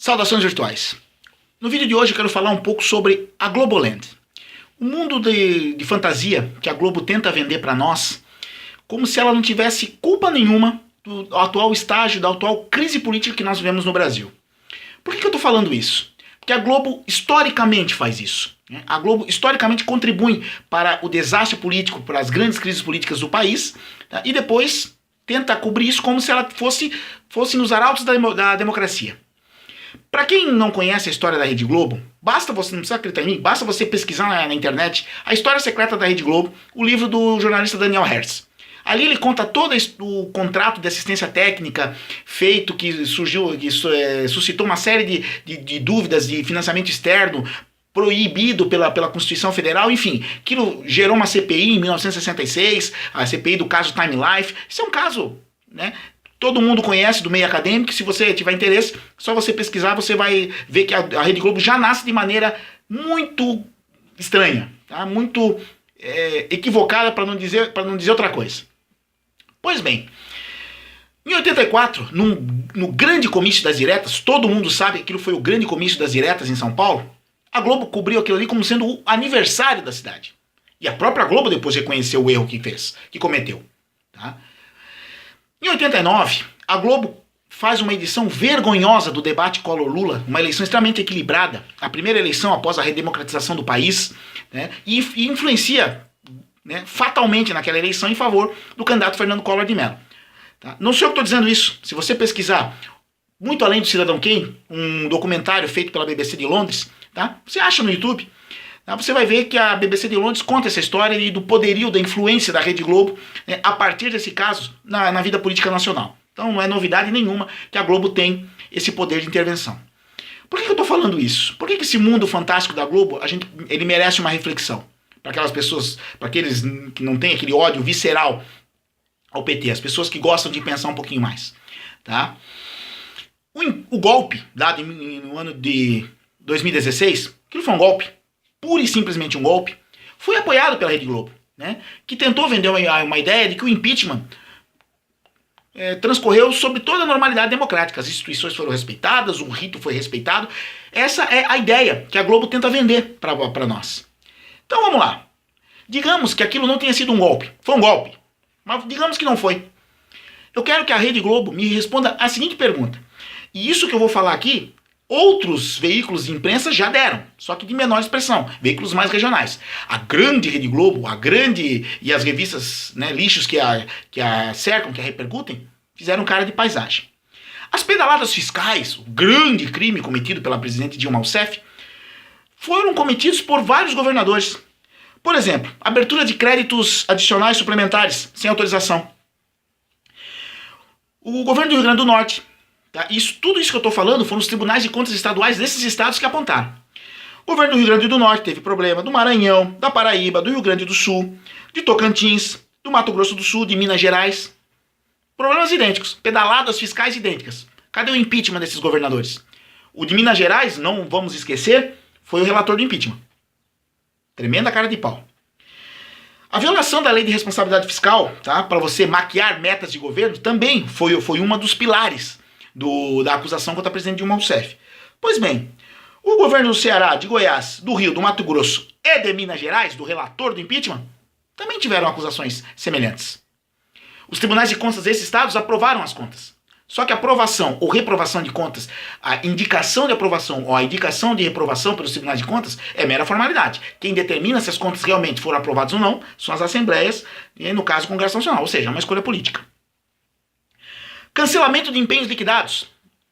Saudações virtuais. No vídeo de hoje eu quero falar um pouco sobre a Globoland. O mundo de fantasia que a Globo tenta vender para nós, como se ela não tivesse culpa nenhuma do atual estágio, da atual crise política que nós vivemos no Brasil. Por que eu estou falando isso? Porque a Globo historicamente faz isso. A Globo historicamente contribui para o desastre político, para as grandes crises políticas do país, tá? E depois tenta cobrir isso como se ela fosse nos arautos da democracia. Para quem não conhece a história da Rede Globo, basta você, não precisa acreditar em mim, basta você pesquisar na internet A História Secreta da Rede Globo, o livro do jornalista Daniel Hertz. Ali ele conta todo o contrato de assistência técnica feito, que surgiu, que suscitou uma série de dúvidas de financiamento externo, proibido pela Constituição Federal, enfim, aquilo gerou uma CPI em 1966, a CPI do caso Time Life. Isso é um caso, né? Todo mundo conhece do meio acadêmico. Se você tiver interesse, só você pesquisar, você vai ver que a Rede Globo já nasce de maneira muito estranha, tá? Muito equivocada, para não dizer outra coisa. Pois bem, em 84, no grande comício das diretas, todo mundo sabe que aquilo foi o grande comício das diretas em São Paulo, a Globo cobriu aquilo ali como sendo o aniversário da cidade. E a própria Globo depois reconheceu o erro que cometeu, tá? Em 89, a Globo faz uma edição vergonhosa do debate Collor-Lula, uma eleição extremamente equilibrada, a primeira eleição após a redemocratização do país, né, e influencia, né, fatalmente naquela eleição em favor do candidato Fernando Collor de Mello. Tá? Não sou eu que estou dizendo isso. Se você pesquisar Muito Além do Cidadão Kane, um documentário feito pela BBC de Londres, tá? Você acha no YouTube. Você vai ver que a BBC de Londres conta essa história e do poderio, da influência da Rede Globo, né, a partir desse caso na vida política nacional. Então não é novidade nenhuma que a Globo tem esse poder de intervenção. Por que eu estou falando isso? Por que esse mundo fantástico da Globo, ele merece uma reflexão? Para aquelas pessoas, para aqueles que não têm aquele ódio visceral ao PT, as pessoas que gostam de pensar um pouquinho mais. Tá? O golpe dado no ano de 2016, aquilo foi um golpe, pura e simplesmente um golpe, foi apoiado pela Rede Globo, né, que tentou vender uma ideia de que o impeachment transcorreu sobre toda a normalidade democrática, as instituições foram respeitadas, o rito foi respeitado. Essa é a ideia que a Globo tenta vender para nós. Então vamos lá. Digamos que aquilo não tenha sido um golpe, foi um golpe, mas digamos que não foi. Eu quero que a Rede Globo me responda a seguinte pergunta, e isso que eu vou falar aqui, outros veículos de imprensa já deram, só que de menor expressão, veículos mais regionais. A grande Rede Globo, e as revistas, né, lixos que a cercam, que a repercutem, fizeram cara de paisagem. As pedaladas fiscais, o grande crime cometido pela presidente Dilma Rousseff, foram cometidos por vários governadores. Por exemplo, abertura de créditos adicionais suplementares, sem autorização. O governo do Rio Grande do Norte, tá? Tudo isso que eu estou falando foram os tribunais de contas estaduais desses estados que apontaram. O governo do Rio Grande do Norte teve problema do Maranhão, da Paraíba, do Rio Grande do Sul, de Tocantins, do Mato Grosso do Sul, de Minas Gerais. Problemas idênticos, pedaladas fiscais idênticas. Cadê o impeachment desses governadores? O de Minas Gerais, não vamos esquecer, foi o relator do impeachment. Tremenda cara de pau. A violação da lei de responsabilidade fiscal, tá, para você maquiar metas de governo, também foi uma dos pilares da acusação contra a presidente Dilma Rousseff. Pois bem, o governo do Ceará, de Goiás, do Rio, do Mato Grosso e de Minas Gerais, do relator do impeachment, também tiveram acusações semelhantes. Os tribunais de contas desses estados aprovaram as contas. Só que a aprovação ou reprovação de contas, a indicação de aprovação ou a indicação de reprovação pelos tribunais de contas é mera formalidade. Quem determina se as contas realmente foram aprovadas ou não são as assembleias, e no caso o Congresso Nacional, ou seja, é uma escolha política. Cancelamento de empenhos liquidados.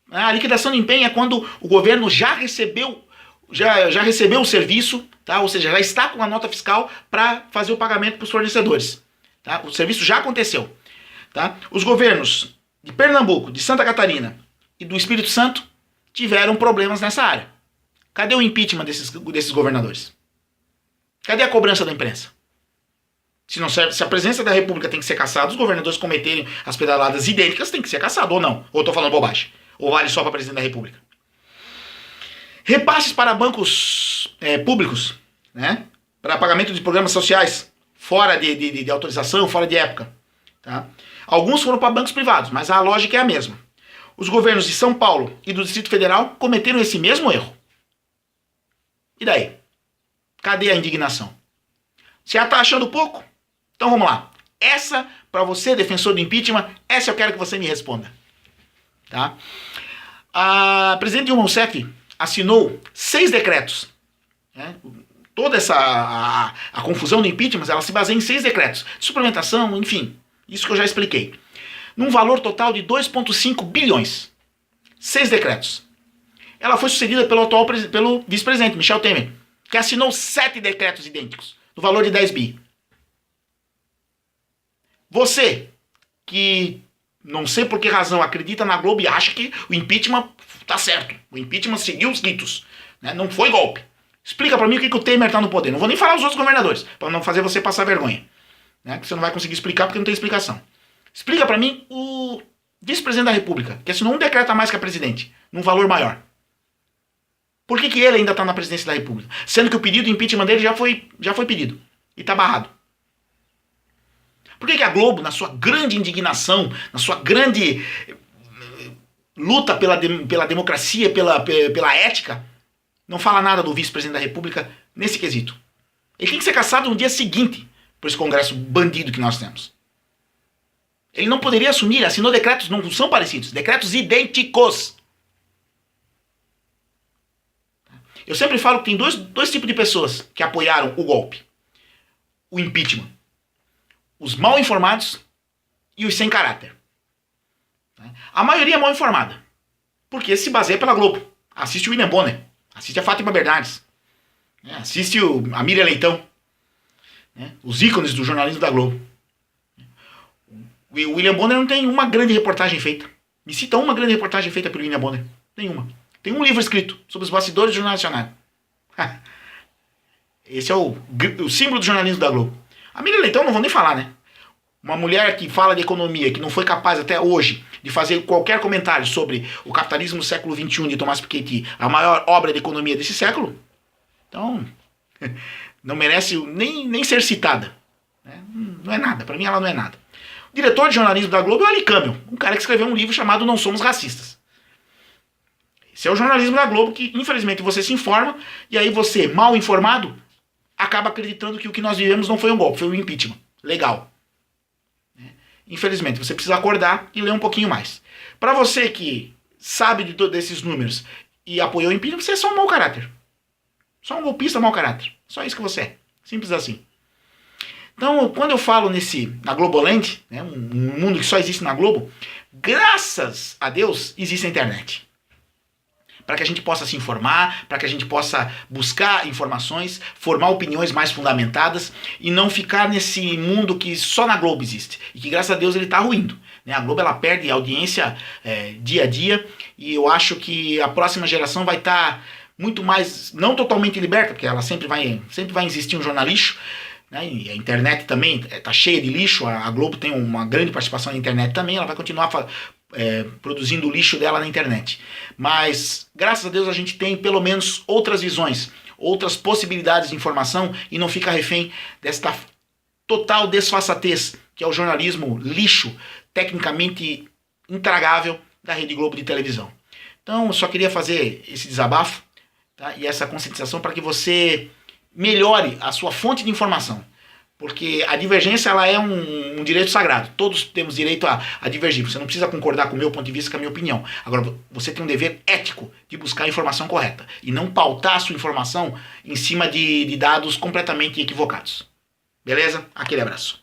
A liquidação de empenho é quando o governo já recebeu o serviço, tá? Ou seja, já está com a nota fiscal para fazer o pagamento para os fornecedores. Tá? O serviço já aconteceu. Tá? Os governos de Pernambuco, de Santa Catarina e do Espírito Santo tiveram problemas nessa área. Cadê o impeachment desses governadores? Cadê a cobrança da imprensa? Se a presidência da República tem que ser caçada, os governadores cometerem as pedaladas idênticas tem que ser caçado, ou não? Ou estou falando bobagem? Ou vale só para a presidente da República? Repasses para bancos públicos, né? Para pagamento de programas sociais, fora de autorização, fora de época. Tá? Alguns foram para bancos privados, mas a lógica é a mesma. Os governos de São Paulo e do Distrito Federal cometeram esse mesmo erro. E daí? Cadê a indignação? Você já está achando pouco? Então vamos lá. Essa, para você, defensor do impeachment, essa eu quero que você me responda. Tá? A presidente Dilma Rousseff assinou 6 decretos. Né? Toda a confusão do impeachment, ela se baseia em 6 decretos. Suplementação, enfim, isso que eu já expliquei. Num valor total de 2,5 bilhões. 6 decretos. Ela foi sucedida pelo vice-presidente, Michel Temer, que assinou 7 decretos idênticos, no valor de 10 bi. Você, que não sei por que razão acredita na Globo e acha que o impeachment tá certo, o impeachment seguiu os ritos, né? Não foi golpe. Explica pra mim o que o Temer tá no poder. Não vou nem falar os outros governadores, pra não fazer você passar vergonha, né? Que você não vai conseguir explicar porque não tem explicação. Explica pra mim o vice-presidente da República, que assinou um decreto a mais que a presidente, num valor maior. Por que ele ainda está na presidência da República? Sendo que o pedido de impeachment dele já foi pedido. E está barrado. Por que a Globo, na sua grande indignação, na sua grande luta pela democracia, pela ética, não fala nada do vice-presidente da República nesse quesito? Ele tem que ser caçado no dia seguinte por esse congresso bandido que nós temos. Ele não poderia assumir, assinou decretos, não são parecidos, decretos idênticos. Eu sempre falo que tem dois tipos de pessoas que apoiaram o golpe. O impeachment. Os mal informados e os sem caráter. A maioria é mal informada. Porque se baseia pela Globo. Assiste o William Bonner. Assiste a Fátima Bernardes. Assiste a Miriam Leitão. Os ícones do jornalismo da Globo. O William Bonner não tem uma grande reportagem feita. Me cita uma grande reportagem feita pelo William Bonner. Nenhuma. Tem um livro escrito sobre os bastidores do Jornal Nacional. Esse é o símbolo do jornalismo da Globo. A Miriam Leitão não vou nem falar, né? Uma mulher que fala de economia, que não foi capaz até hoje de fazer qualquer comentário sobre o capitalismo do século XXI de Thomas Piketty, a maior obra de economia desse século. Então, não merece nem ser citada. Não é nada, pra mim ela não é nada. O diretor de jornalismo da Globo é o Ali Camel, um cara que escreveu um livro chamado Não Somos Racistas. Esse é o jornalismo da Globo que, infelizmente, você se informa e aí você, mal informado, acaba acreditando que o que nós vivemos não foi um golpe, foi um impeachment. Legal. Infelizmente, você precisa acordar e ler um pouquinho mais. Para você que sabe de todos esses números e apoiou o impeachment, você é só um mau caráter. Só um golpista mau caráter. Só isso que você é. Simples assim. Então, quando eu falo na Globoland, um mundo que só existe na Globo, graças a Deus existe a internet. Para que a gente possa se informar, para que a gente possa buscar informações, formar opiniões mais fundamentadas e não ficar nesse mundo que só na Globo existe e que graças a Deus ele está ruindo. A Globo ela perde audiência dia a dia e eu acho que a próxima geração vai estar muito mais, não totalmente liberta, porque ela sempre vai existir um jornalixo, e a internet também está cheia de lixo, a Globo tem uma grande participação na internet também, ela vai continuar produzindo o lixo dela na internet. Mas, graças a Deus, a gente tem pelo menos outras visões, outras possibilidades de informação e não fica refém desta total desfaçatez que é o jornalismo lixo, tecnicamente intragável da Rede Globo de televisão. Então, eu só queria fazer esse desabafo, tá? E essa conscientização para que você melhore a sua fonte de informação. Porque a divergência ela é um direito sagrado. Todos temos direito a divergir. Você não precisa concordar com o meu ponto de vista, com a minha opinião. Agora, você tem um dever ético de buscar a informação correta. E não pautar a sua informação em cima de dados completamente equivocados. Beleza? Aquele abraço.